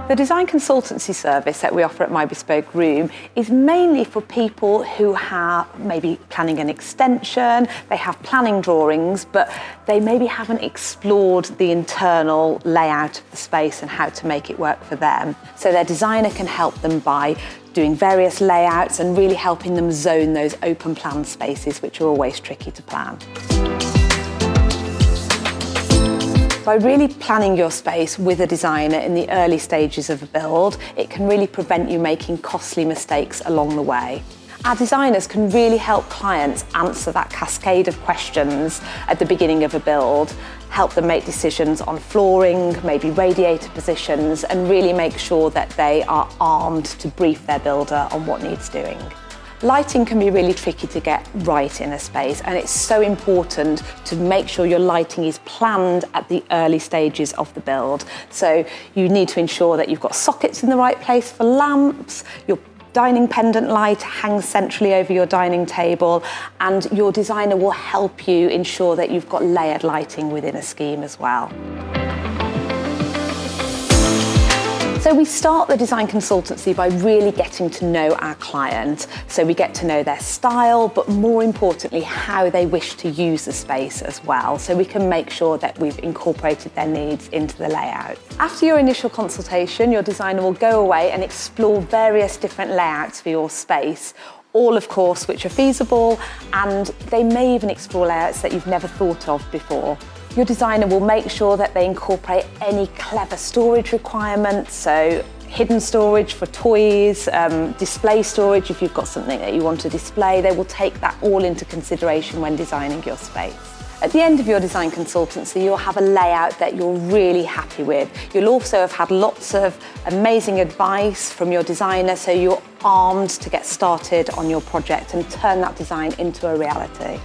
The design consultancy service that we offer at My Bespoke Room is mainly for people who are maybe planning an extension, they have planning drawings, but they maybe haven't explored the internal layout of the space and how to make it work for them. So their designer can help them by doing various layouts and really helping them zone those open plan spaces, which are always tricky to plan. By really planning your space with a designer in the early stages of a build, it can really prevent you making costly mistakes along the way. Our designers can really help clients answer that cascade of questions at the beginning of a build, help them make decisions on flooring, maybe radiator positions, and really make sure that they are armed to brief their builder on what needs doing. Lighting can be really tricky to get right in a space, and it's so important to make sure your lighting is planned at the early stages of the build. So you need to ensure that you've got sockets in the right place for lamps, your dining pendant light hangs centrally over your dining table, and your designer will help you ensure that you've got layered lighting within a scheme as well. So we start the design consultancy by really getting to know our client. So we get to know their style, but more importantly, how they wish to use the space as well. So we can make sure that we've incorporated their needs into the layout. After your initial consultation, your designer will go away and explore various different layouts for your space, all of course which are feasible, and they may even explore layouts that you've never thought of before. Your designer will make sure that they incorporate any clever storage requirements, so hidden storage for toys, display storage if you've got something that you want to display. They will take that all into consideration when designing your space. At the end of your design consultancy, you'll have a layout that you're really happy with. You'll also have had lots of amazing advice from your designer, so you're armed to get started on your project and turn that design into a reality.